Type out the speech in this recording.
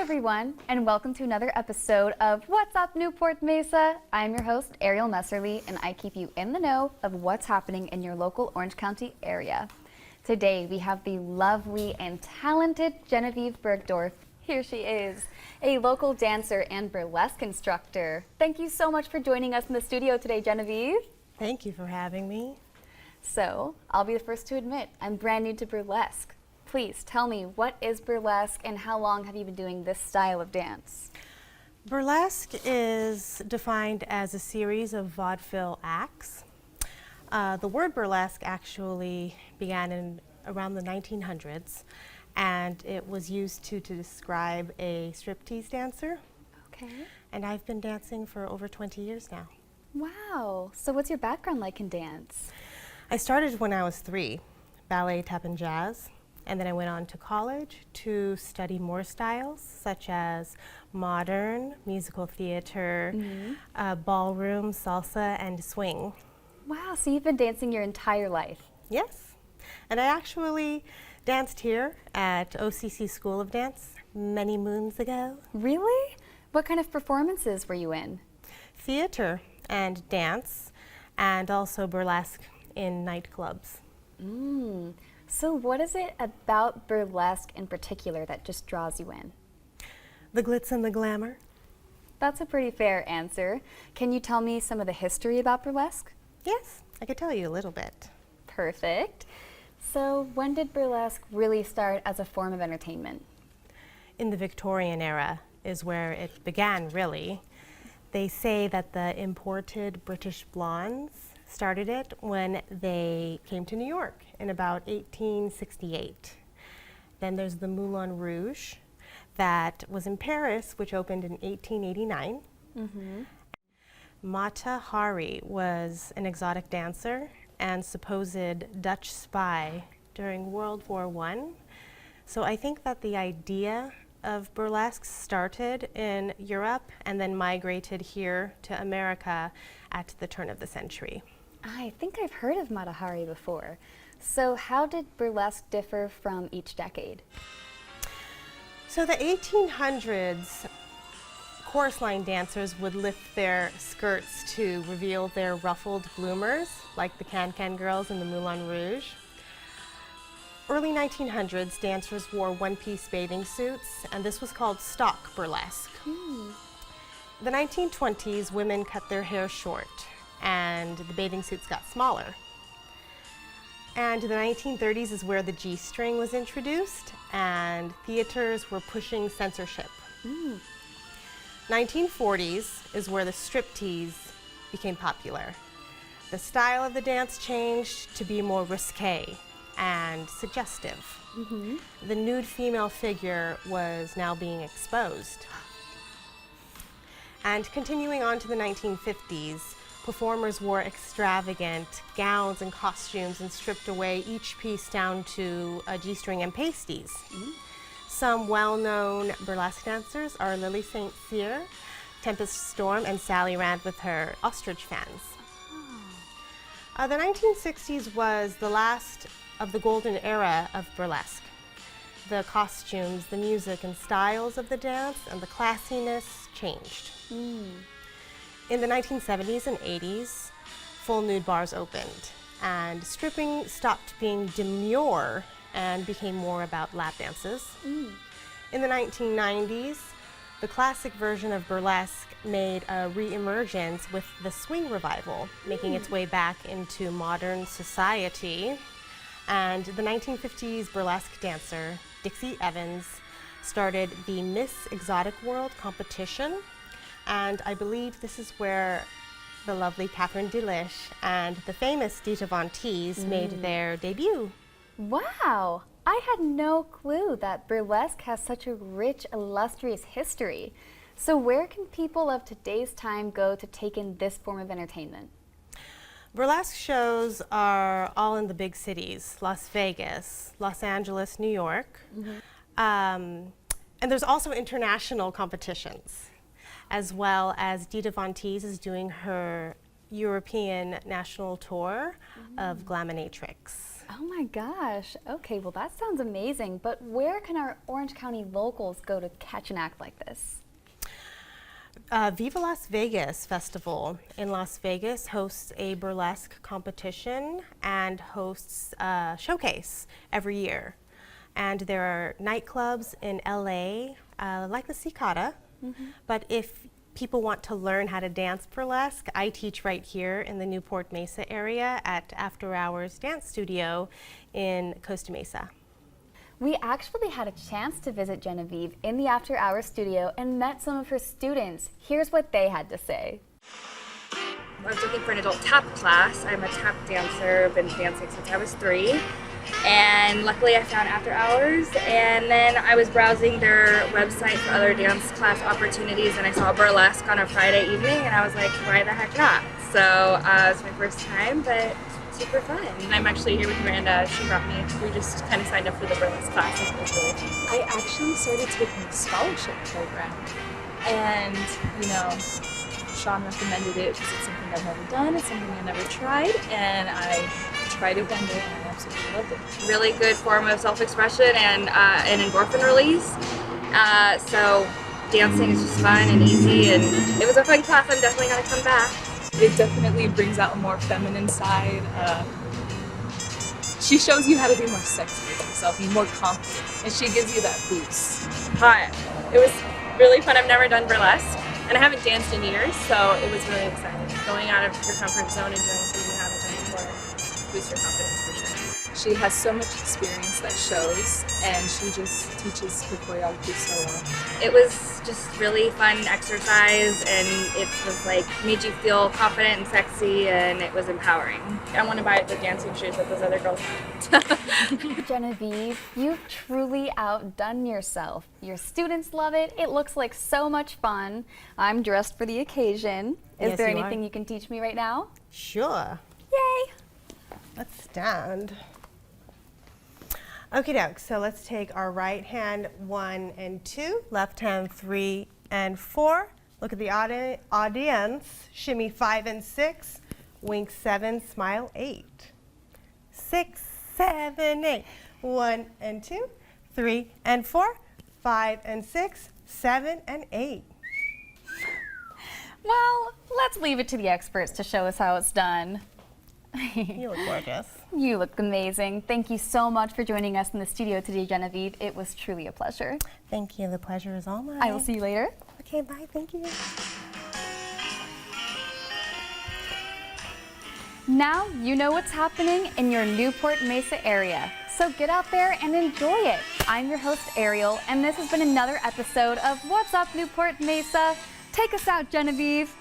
everyone, and welcome to another episode of What's Up Newport Mesa. I'm your host, Arial Messerli, and I keep you in the know of what's happening in your local Orange County area. Today, we have the lovely and talented Genevieve Bergdorf. Here she is, a local dancer and burlesque instructor. Thank you so much for joining us in the studio today, Genevieve. Thank you for having me. So, I'll be the first to admit, I'm brand new to burlesque. Please tell me, what is burlesque and how long have you been doing this style of dance? Burlesque is defined as a series of vaudeville acts. The word burlesque actually began in around the 1900s, and it was used to describe a striptease dancer. Okay. And I've been dancing for over 20 years now. Wow. So what's your background like in dance? I started when I was 3, ballet, tap, and jazz. And then I went on to college to study more styles, such as modern, musical theater, ballroom, salsa, and swing. Wow, so you've been dancing your entire life. Yes. And I actually danced here at OCC School of Dance many moons ago. Really? What kind of performances were you in? Theater and dance, and also burlesque in nightclubs. So what is it about burlesque in particular that just draws you in? The glitz and the glamour. That's a pretty fair answer. Can you tell me some of the history about burlesque? Yes, I could tell you a little bit. Perfect. So when did burlesque really start as a form of entertainment? In the Victorian era is where it began, really. They say that the imported British blondes started it when they came to New York in about 1868. Then there's the Moulin Rouge that was in Paris, which opened in 1889. Mata Hari was an exotic dancer and supposed Dutch spy during World War I. So I think that the idea of burlesque started in Europe and then migrated here to America at the turn of the century. I think I've heard of Mata Hari before. So how did burlesque differ from each decade? So the 1800s, chorus line dancers would lift their skirts to reveal their ruffled bloomers, like the Can-Can girls in the Moulin Rouge. Early 1900s, dancers wore one-piece bathing suits, and this was called stock burlesque. The 1920s, women cut their hair short, and the bathing suits got smaller. And the 1930s is where the G-string was introduced, and theaters were pushing censorship. 1940s is where the striptease became popular. The style of the dance changed to be more risque and suggestive. The nude female figure was now being exposed. And continuing on to the 1950s, performers wore extravagant gowns and costumes and stripped away each piece down to a G-string and pasties. Some well-known burlesque dancers are Lily St. Cyr, Tempest Storm, and Sally Rand with her ostrich fans. The 1960s was the last of the golden era of burlesque. The costumes, the music, and styles of the dance and the classiness changed. In the 1970s and 80s, full nude bars opened, and stripping stopped being demure and became more about lap dances. In the 1990s, the classic version of burlesque made a re-emergence with the swing revival, making its way back into modern society. And the 1950s burlesque dancer, Dixie Evans, started the Miss Exotic World competition. And I believe this is where the lovely Catherine Delish and the famous Dita Von Teese made their debut. Wow! I had no clue that burlesque has such a rich, illustrious history. So where can people of today's time go to take in this form of entertainment? Burlesque shows are all in the big cities, Las Vegas, Los Angeles, New York. And there's also international competitions, as well as Dita Von Teese is doing her European national tour of Glaminatrix. Oh my gosh. Okay, well that sounds amazing. But where can our Orange County locals go to catch an act like this? Viva Las Vegas Festival in Las Vegas hosts a burlesque competition and hosts a showcase every year. And there are nightclubs in LA, like the Cicada, but if people want to learn how to dance burlesque, I teach right here in the Newport Mesa area at After Hours Dance Studio in Costa Mesa. We actually had a chance to visit Genevieve in the After Hours studio and met some of her students. Here's what they had to say. I was looking for an adult tap class. I'm a tap dancer, been dancing since I was 3. And luckily I found After Hours, and then I was browsing their website for other dance class opportunities, and I saw Burlesque on a Friday evening, and I was like, why the heck not? So it's my first time, but super fun. And I'm actually here with Miranda. She brought me. We just kind of signed up for the Burlesque classes. It was really fun. I actually started taking a scholarship program, and Sean recommended it because it's something I've never done, it's something I've never tried, and I tried it one day and I absolutely loved it. Really good form of self-expression and an endorphin release. So dancing is just fun and easy, and it was a fun class. I'm definitely going to come back. It definitely brings out a more feminine side. She shows you how to be more sexy with yourself, be more confident, and she gives you that boost. Hot. It was really fun. I've never done burlesque, and I haven't danced in years, so it was really exciting. Going out of your comfort zone and doing something you haven't done before boosts your confidence for sure. She has so much experience that shows, and she just teaches her choreography so well. It was just really fun exercise, and it was like made you feel confident and sexy, and it was empowering. I want to buy the dancing shoes that those other girls have. Genevieve, you've truly outdone yourself. Your students love it. It looks like so much fun. I'm dressed for the occasion. Is Yes, there you anything are. you can teach me right now? Sure. Yay! Let's stand. Okie doke, so let's take our right hand 1 and 2, left hand 3 and 4. Look at the audience. Shimmy 5 and 6, wink 7, smile 8. 6, 7, 8. 1 and 2, 3 and 4, 5 and 6, 7 and 8. Well, let's leave it to the experts to show us how it's done. You look gorgeous. You look amazing. Thank you so much for joining us in the studio today, Genevieve. It was truly a pleasure. Thank you. The pleasure is all mine. I will see you later. Okay, bye. Thank you. Now you know what's happening in your Newport Mesa area. So get out there and enjoy it. I'm your host, Ariel, and this has been another episode of What's Up Newport Mesa. Take us out, Genevieve.